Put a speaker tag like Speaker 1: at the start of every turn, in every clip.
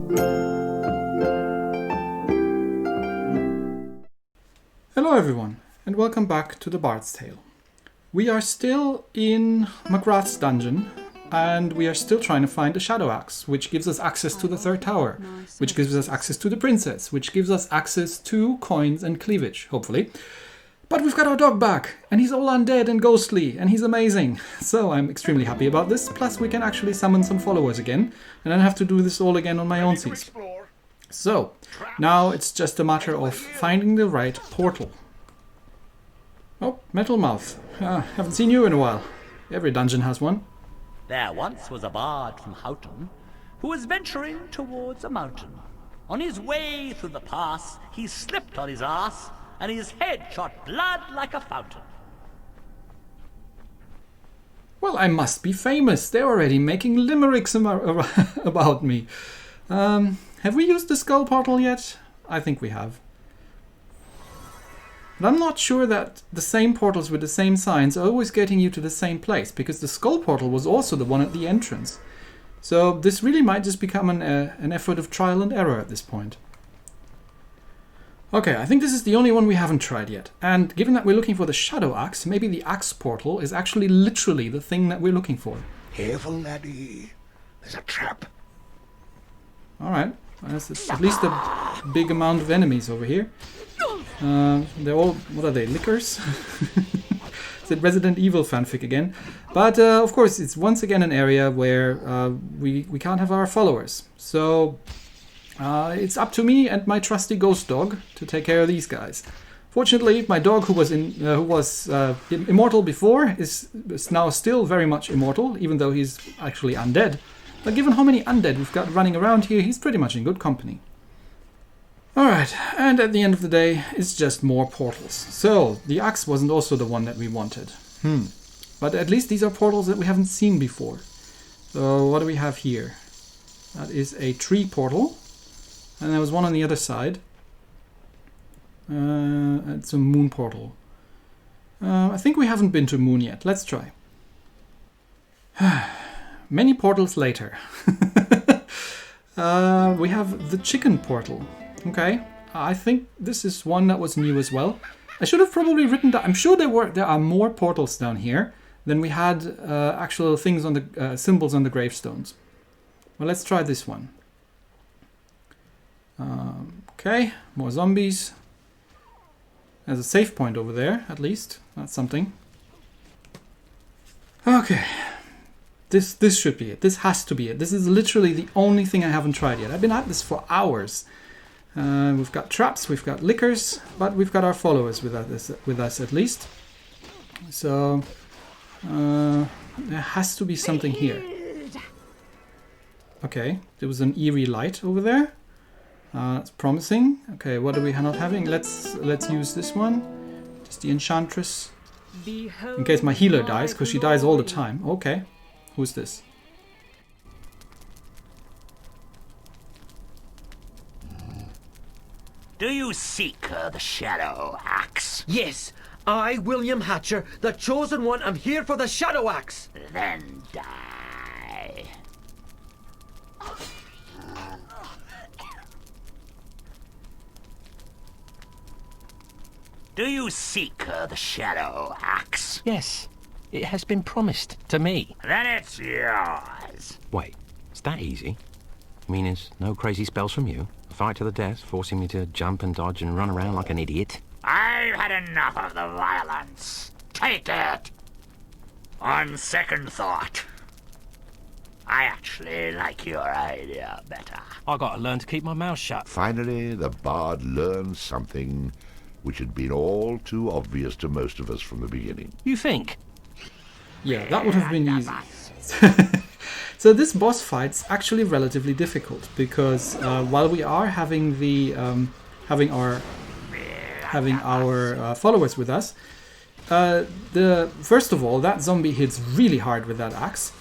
Speaker 1: Hello everyone, and welcome back to the Bard's Tale. We are still in McGrath's dungeon, and we are still trying to find the Shadow Axe, which gives us access to the third tower, which gives us access to the princess, which gives us access to coins and cleavage, hopefully. But we've got our dog back, and he's all undead and ghostly, and he's amazing. So I'm extremely happy about this, plus we can actually summon some followers again, and I don't have to do this all again on my own seas. So, now it's just a matter of finding the right portal. Oh, Metal Mouth. Haven't seen you in a while. Every dungeon has one.
Speaker 2: There once was a bard from Houghton who was venturing towards a mountain. On his way through the pass, he slipped on his ass, and his head shot blood like a fountain.
Speaker 1: Well, I must be famous. They're already making limericks about me. Have we used the skull portal yet? I think we have. But I'm not sure that the same portals with the same signs are always getting you to the same place, because the skull portal was also the one at the entrance. So this really might just become an effort of trial and error at this point. Okay, I think this is the only one we haven't tried yet. And given that we're looking for the Shadow Axe, maybe the Axe portal is actually literally the thing that we're looking for.
Speaker 3: Careful, laddie. There's a trap.
Speaker 1: Alright, that's at least a big amount of enemies over here. They're all, what are they, lickers? It's a Resident Evil fanfic again. But of course, it's once again an area where we can't have our followers. So it's up to me and my trusty ghost dog to take care of these guys. Fortunately, my dog, who was immortal before, is now still very much immortal, even though he's actually undead. But given how many undead we've got running around here, he's pretty much in good company. Alright, and at the end of the day, it's just more portals. So, the axe wasn't also the one that we wanted. But at least these are portals that we haven't seen before. So, what do we have here? That is a tree portal. And there was one on the other side. It's a moon portal. I think we haven't been to Moon yet. Let's try. Many portals later. We have the chicken portal. Okay, I think this is one that was new as well. I should have probably written down. I'm sure there are more portals down here than we had actual things on the symbols on the gravestones. Well, let's try this one. Okay, more zombies. There's a save point over there, at least. That's something. Okay. This should be it. This has to be it. This is literally the only thing I haven't tried yet. I've been at this for hours. We've got traps, we've got lickers, but we've got our followers with us at least. So there has to be something here. Okay, there was an eerie light over there. That's promising. Okay, what are we not having? Let's use this one. Just the enchantress. In case my healer dies, because she dies all the time. Okay, who's this?
Speaker 2: Do you seek the Shadow Axe?
Speaker 4: Yes, I, William Hatcher, the chosen one, am here for the Shadow Axe.
Speaker 2: Then die. Do you seek the Shadow Axe?
Speaker 5: Yes, it has been promised to me.
Speaker 2: Then it's yours.
Speaker 5: Wait, it's that easy? Meanings, no crazy spells from you? A fight to the death, forcing me to jump and dodge and run around like an idiot?
Speaker 2: I've had enough of the violence. Take it. On second thought, I actually like your idea better.
Speaker 5: I gotta learn to keep my mouth shut.
Speaker 3: Finally, the bard learned something which had been all too obvious to most of us from the beginning.
Speaker 5: You think?
Speaker 1: Yeah, that would have been easy. So this boss fight's actually relatively difficult because while we are having the having our followers with us, first of all, that zombie hits really hard with that axe.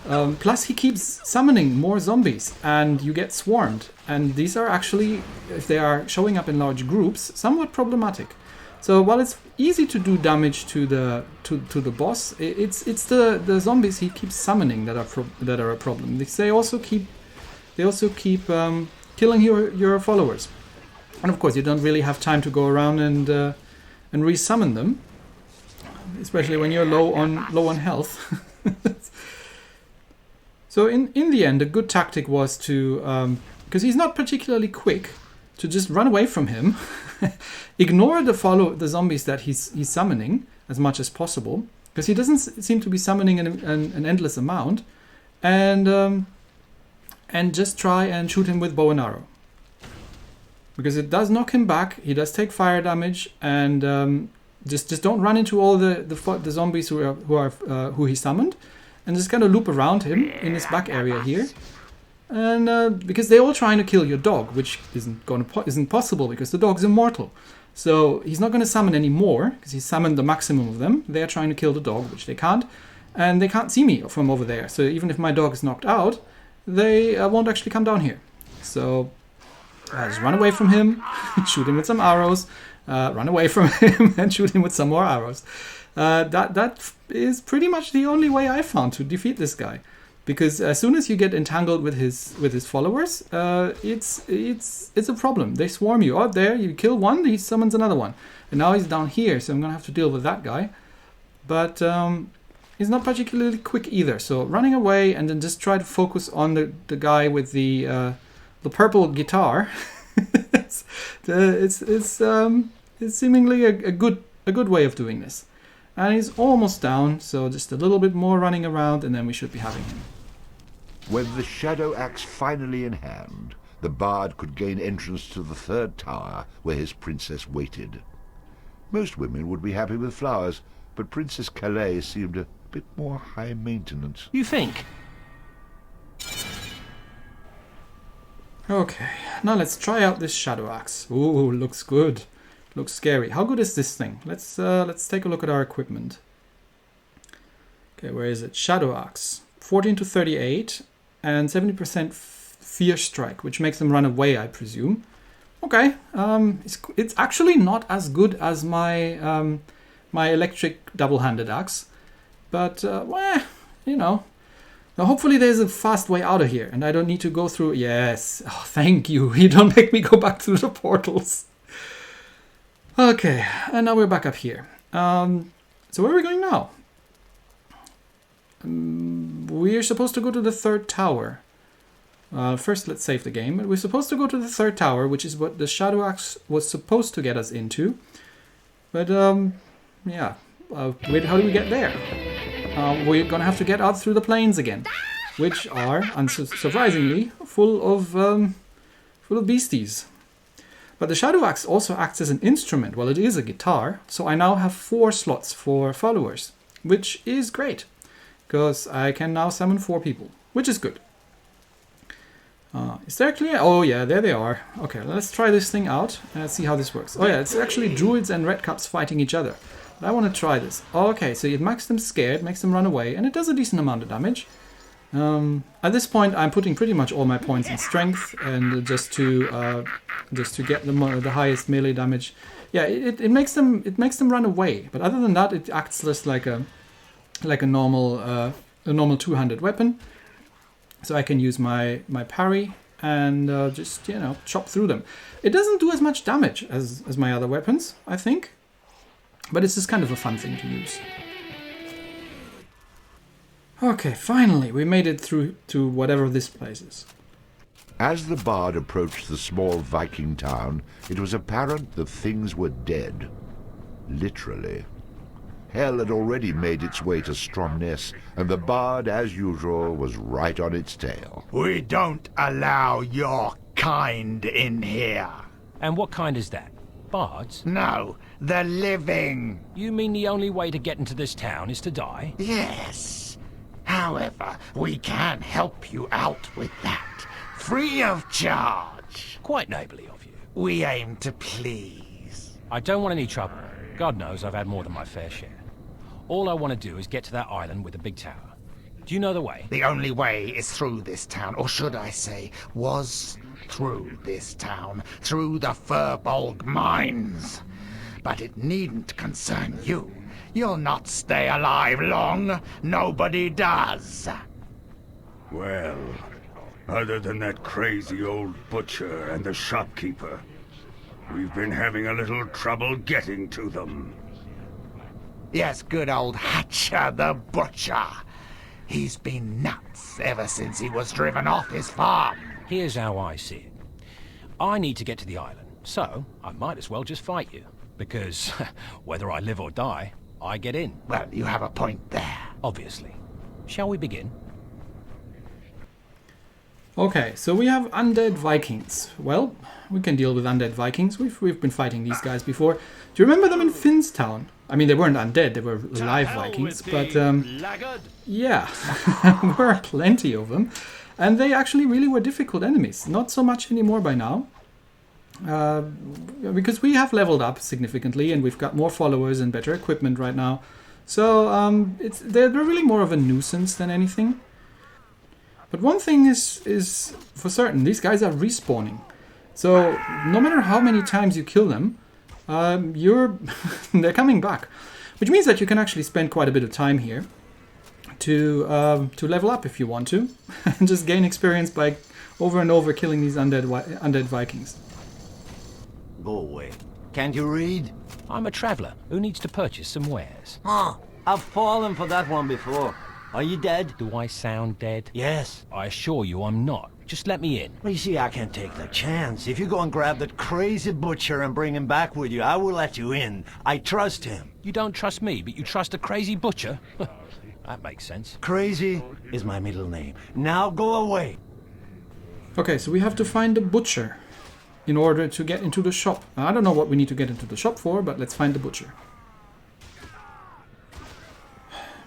Speaker 1: Plus he keeps summoning more zombies and you get swarmed, and these are actually, if they are showing up in large groups, somewhat problematic. So while it's easy to do damage to the boss, it's the zombies he keeps summoning that are a problem. They also they also keep killing your followers. And of course, you don't really have time to go around and resummon them, especially when you're low on health. So in the end, a good tactic was to, because he's not particularly quick, to just run away from him, ignore the zombies that he's summoning as much as possible, because he doesn't seem to be summoning an endless amount, and just try and shoot him with bow and arrow. Because it does knock him back, he does take fire damage, and just don't run into all the zombies who he summoned, and just kind of loop around him in his back area here. And because they're all trying to kill your dog, which isn't possible because the dog's immortal. So he's not going to summon any more because he's summoned the maximum of them. They're trying to kill the dog, which they can't, and they can't see me from over there. So even if my dog is knocked out, they won't actually come down here. So I just run away from him, shoot him with some arrows, run away from him, and shoot him with some more arrows. That is pretty much the only way I found to defeat this guy, because as soon as you get entangled with his followers, it's a problem. They swarm you out there. You kill one, he summons another one, and now he's down here, so I'm gonna have to deal with that guy. But he's not particularly quick either. So running away and then just try to focus on the guy with the purple guitar. it's seemingly a good way of doing this. And he's almost down, so just a little bit more running around, and then we should be having him.
Speaker 3: With the shadow axe finally in hand, the bard could gain entrance to the third tower where his princess waited. Most women would be happy with flowers, but Princess Calais seemed a bit more high maintenance.
Speaker 5: You think?
Speaker 1: Okay, now let's try out this shadow axe. Ooh, looks good. Looks scary. How good is this thing? Let's take a look at our equipment. Okay, where is it? Shadow axe, 14 to 38, and 70% fierce strike, which makes them run away, I presume. Okay, it's actually not as good as my my electric double-handed axe, but well, you know. Now hopefully there's a fast way out of here, and I don't need to go through. Yes, oh, thank you. You don't make me go back through the portals. Okay, and now we're back up here. So where are we going now? We're supposed to go to the third tower. First, let's save the game. We're supposed to go to the third tower, which is what the Shadow Axe was supposed to get us into. But, yeah. Wait, how do we get there? We're gonna have to get out through the plains again, which are, unsurprisingly, full of beasties. But the Shadow Axe also acts as an instrument. Well, it is a guitar, so I now have 4 slots for followers, which is great, because I can now summon 4 people, which is good. Is there clear? Oh yeah, there they are. Okay, let's try this thing out and see how this works. Oh yeah, it's actually druids and redcaps fighting each other. But I want to try this. Okay, so it makes them scared, makes them run away, and it does a decent amount of damage. At this point, I'm putting pretty much all my points in strength, and just to get the highest melee damage. Yeah, it makes them run away. But other than that, it acts just like a normal two-handed weapon. So I can use my parry and just chop through them. It doesn't do as much damage as my other weapons, I think, but it's just kind of a fun thing to use. Okay, finally, we made it through to whatever this place is.
Speaker 3: As the bard approached the small Viking town, it was apparent that things were dead. Literally. Hell had already made its way to Stromness, and the bard, as usual, was right on its tail.
Speaker 6: We don't allow your kind in here.
Speaker 5: And what kind is that? Bards?
Speaker 6: No, the living.
Speaker 5: You mean the only way to get into this town is to die?
Speaker 6: Yes. However, we can help you out with that, free of charge.
Speaker 5: Quite neighbourly of you.
Speaker 6: We aim to please.
Speaker 5: I don't want any trouble. God knows I've had more than my fair share. All I want to do is get to that island with the big tower. Do you know the way?
Speaker 6: The only way is through this town, or should I say, was through this town, through the Furbolg mines. But it needn't concern you. You'll not stay alive long. Nobody does.
Speaker 3: Well,
Speaker 7: Other than that crazy old butcher and the shopkeeper, we've been having a little trouble getting to them.
Speaker 6: Yes, good old Hatcher the Butcher. He's been nuts ever since he was driven off his farm.
Speaker 5: Here's how I see it. I need to get to the island, so I might as well just fight you. Because whether I live or die, I get in.
Speaker 6: Well, you have a point there.
Speaker 5: Obviously. Shall we begin?
Speaker 1: Okay, so we have undead Vikings. Well, we can deal with undead Vikings. We've been fighting these guys before. Do you remember them in Finnstown? I mean, they weren't undead, they were live Vikings, but yeah, there were plenty of them. And they actually really were difficult enemies. Not so much anymore by now. Because we have leveled up significantly and we've got more followers and better equipment right now. So they're really more of a nuisance than anything. But one thing is for certain, these guys are respawning. So no matter how many times you kill them, they're coming back. Which means that you can actually spend quite a bit of time here to level up if you want to. And just gain experience by over and over killing these undead Vikings.
Speaker 8: Go away. Can't you read?
Speaker 5: I'm a traveller who needs to purchase some wares.
Speaker 8: Huh. I've fallen for that one before. Are you dead?
Speaker 5: Do I sound dead?
Speaker 8: Yes.
Speaker 5: I assure you I'm not. Just let me in.
Speaker 8: Well, you see, I can't take the chance. If you go and grab that crazy butcher and bring him back with you, I will let you in. I trust him.
Speaker 5: You don't trust me, but you trust a crazy butcher? That makes sense.
Speaker 8: Crazy is my middle name. Now go away.
Speaker 1: Okay, so we have to find the butcher in order to get into the shop. Now, I don't know what we need to get into the shop for, but let's find the butcher.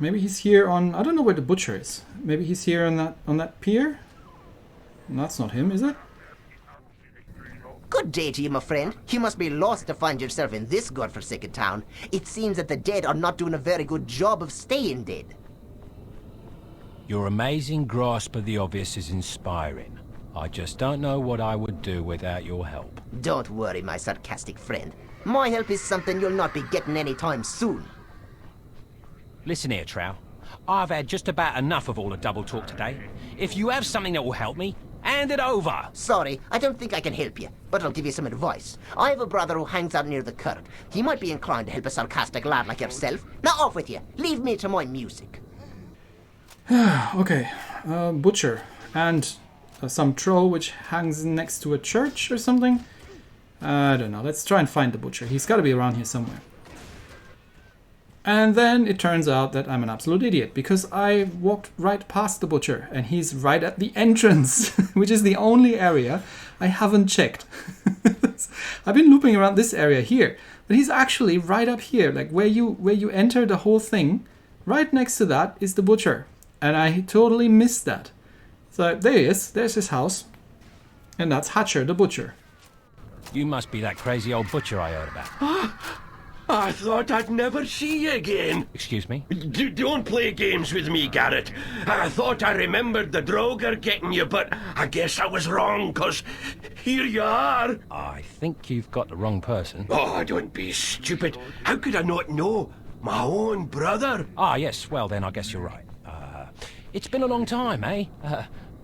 Speaker 1: Maybe he's here on... I don't know where the butcher is. Maybe he's here on that pier? That's not him, is it?
Speaker 9: Good day to you, my friend. You must be lost to find yourself in this godforsaken town. It seems that the dead are not doing a very good job of staying dead.
Speaker 5: Your amazing grasp of the obvious is inspiring. I just don't know what I would do without your help.
Speaker 9: Don't worry, my sarcastic friend. My help is something you'll not be getting anytime soon.
Speaker 5: Listen here, Trow. I've had just about enough of all the double talk today. If you have something that will help me, hand it over!
Speaker 9: Sorry, I don't think I can help you, but I'll give you some advice. I have a brother who hangs out near the current. He might be inclined to help a sarcastic lad like yourself. Now off with you. Leave me to my music.
Speaker 1: Okay, butcher. And some troll which hangs next to a church or something. I don't know. Let's try and find the butcher. He's got to be around here somewhere. And then it turns out that I'm an absolute idiot because I walked right past the butcher and he's right at the entrance, which is the only area I haven't checked. I've been looping around this area here, but he's actually right up here, like where you enter the whole thing. Right next to that is the butcher, and I totally missed that. So there he is. There's his house, and that's Hatcher the butcher.
Speaker 5: You must be that crazy old butcher I heard about.
Speaker 10: I thought I'd never see you again.
Speaker 5: Excuse me?
Speaker 10: Don't play games with me, Garrett. I thought I remembered the Droger getting you, but I guess I was wrong, 'cause here you are.
Speaker 5: I think you've got the wrong person.
Speaker 10: Oh, don't be stupid. How could I not know? My own brother.
Speaker 5: Ah, yes, well then I guess you're right. It's been a long time, eh?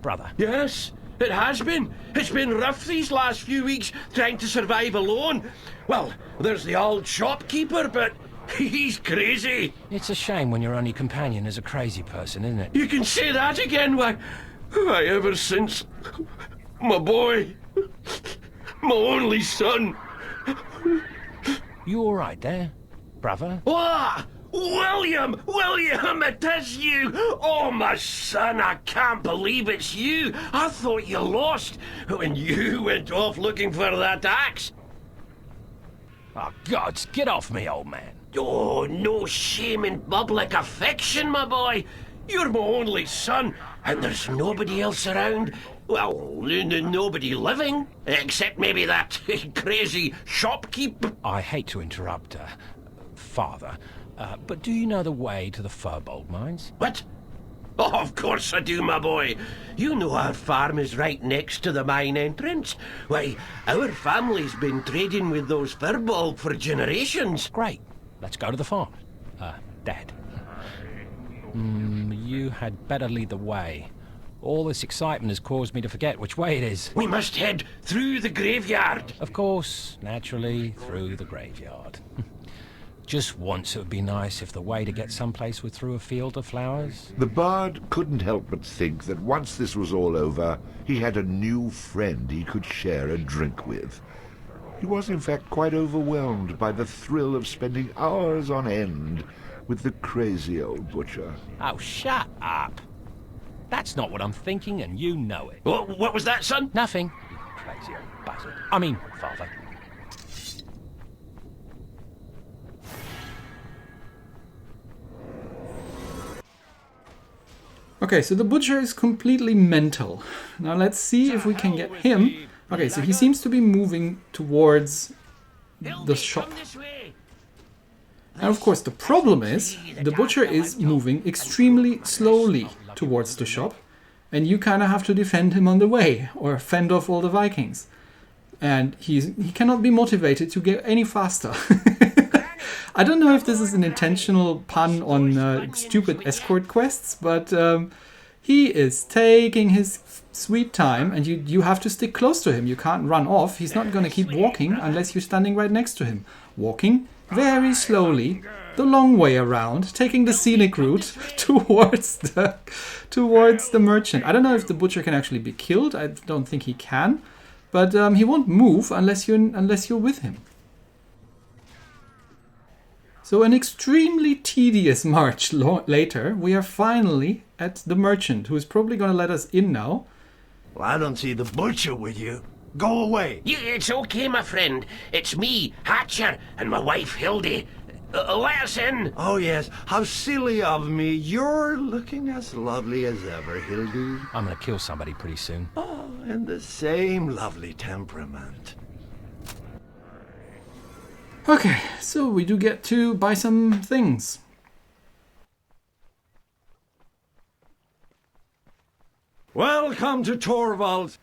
Speaker 5: Brother.
Speaker 10: Yes, it has been. It's been rough these last few weeks trying to survive alone. Well, there's the old shopkeeper, but he's crazy.
Speaker 5: It's a shame when your only companion is a crazy person, isn't it?
Speaker 10: You can say that again. Why ever since my boy, my only son.
Speaker 5: You all right there, brother?
Speaker 10: What? William, it is you! Oh, my son, I can't believe it's you! I thought you lost when you went off looking for that axe.
Speaker 5: Oh, gods, get off me, old man.
Speaker 10: Oh, no shame in public affection, my boy. You're my only son, and there's nobody else around. Well, nobody living, except maybe that crazy shopkeeper.
Speaker 5: I hate to interrupt, Father, but do you know the way to the Firbolg mines?
Speaker 10: What? Oh, of course I do, my boy. You know our farm is right next to the mine entrance. Why, our family's been trading with those Firbolg for generations.
Speaker 5: Great. Let's go to the farm. Dad. You had better lead the way. All this excitement has caused me to forget which way it is.
Speaker 10: We must head through the graveyard.
Speaker 5: Of course, naturally, through the graveyard. Just once it would be nice if the way to get someplace was through a field of flowers.
Speaker 3: The bard couldn't help but think that once this was all over, he had a new friend he could share a drink with. He was in fact quite overwhelmed by the thrill of spending hours on end with the crazy old butcher.
Speaker 5: Oh, shut up. That's not what I'm thinking, and you know it.
Speaker 10: What was that, son?
Speaker 5: Nothing. You crazy old buzzard. I mean, father.
Speaker 1: Okay, so the butcher is completely mental. Now let's see if we can get him. Okay, so he seems to be moving towards the shop. And of course the problem is, the butcher is moving extremely slowly towards the shop. And you kind of have to defend him on the way, or fend off all the Vikings. And he cannot be motivated to get any faster. I don't know if this is an intentional pun on stupid escort quests, but he is taking his sweet time, and you have to stick close to him. You can't run off. He's not going to keep walking unless you're standing right next to him. Walking very slowly, the long way around, taking the scenic route towards the merchant. I don't know if the butcher can actually be killed. I don't think he can, but he won't move unless you're with him. So an extremely tedious march later, we are finally at the merchant, who is probably going to let us in now.
Speaker 8: Well, I don't see the butcher with you. Go away.
Speaker 10: It's okay, my friend. It's me, Hatcher, and my wife, Hildy. Let us in.
Speaker 8: Oh, yes. How silly of me. You're looking as lovely as ever, Hildy.
Speaker 5: I'm gonna kill somebody pretty soon.
Speaker 8: Oh, and the same lovely temperament.
Speaker 1: Okay, so we do get to buy some things.
Speaker 11: Welcome to Torvald.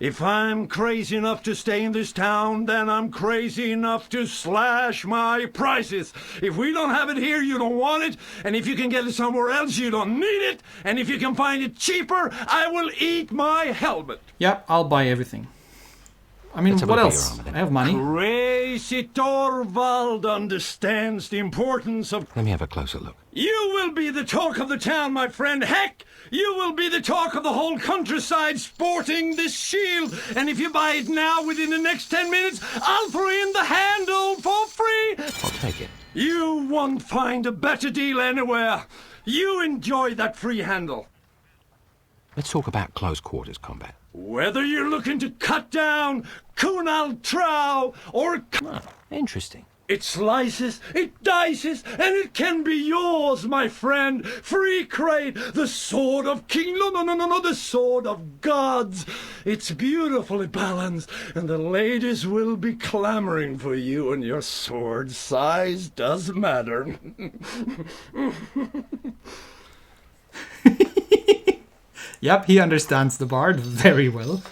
Speaker 11: If I'm crazy enough to stay in this town, then I'm crazy enough to slash my prices. If we don't have it here, you don't want it. And if you can get it somewhere else, you don't need it. And if you can find it cheaper, I will eat my helmet.
Speaker 1: Yep, I'll buy everything. I mean, what else? I have money.
Speaker 11: Crazy Torvald understands the importance of...
Speaker 5: Let me have a closer look.
Speaker 11: You will be the talk of the town, my friend. Heck, you will be the talk of the whole countryside sporting this shield. And if you buy it now within the next 10 minutes, I'll throw in the handle for free.
Speaker 5: I'll take it.
Speaker 11: You won't find a better deal anywhere. You enjoy that free handle.
Speaker 5: Let's talk about close quarters combat.
Speaker 11: Whether you're looking to cut down Kunal Trow or...
Speaker 5: Oh, interesting.
Speaker 11: It slices, it dices, and it can be yours, my friend. Free crate, the sword of King... No, the sword of gods. It's beautifully balanced, and the ladies will be clamoring for you, and your sword size does matter.
Speaker 1: Yep, he understands the bard very well.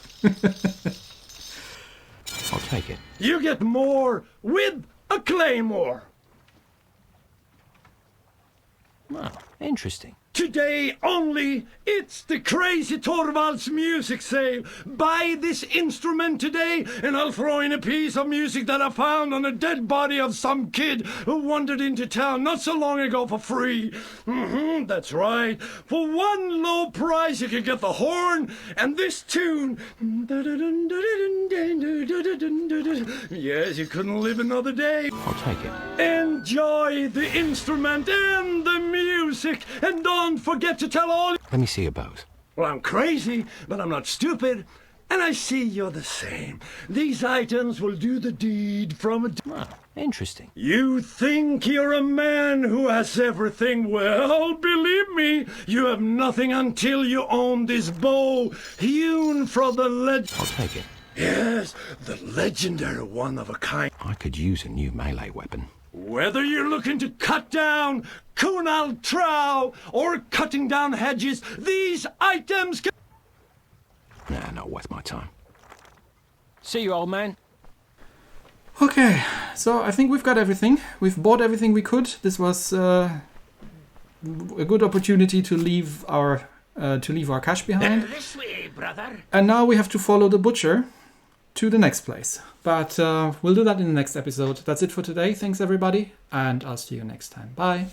Speaker 5: I'll take it.
Speaker 11: You get more with a claymore.
Speaker 5: Oh, interesting.
Speaker 11: Today only, it's the Crazy Torvald's music sale. Buy this instrument today, and I'll throw in a piece of music that I found on a dead body of some kid who wandered into town not so long ago for free. That's right. For one low price, you can get the horn and this tune. Yes, you couldn't live another day.
Speaker 5: I'll take it.
Speaker 11: Enjoy the instrument and the music, and don't forget to tell all...
Speaker 5: Let me see your bows.
Speaker 11: Well, I'm crazy, but I'm not stupid. And I see you're the same. These items will do the deed from a...
Speaker 5: Oh, interesting.
Speaker 11: You think you're a man who has everything? Well, believe me, you have nothing until you own this bow, hewn from the
Speaker 5: I'll take it.
Speaker 11: Yes, the legendary one of a kind.
Speaker 5: I could use a new melee weapon.
Speaker 11: Whether you're looking to cut down Kunal Trow or cutting down hedges, these items can...
Speaker 5: Nah, not worth my time. See you, old man.
Speaker 1: Okay, so I think we've got everything. We've bought everything we could. This was a good opportunity to leave our to leave our cash behind.
Speaker 10: This way, brother.
Speaker 1: And now we have to follow the butcher to the next place. But we'll do that in the next episode. That's it for today. Thanks, everybody. And I'll see you next time. Bye.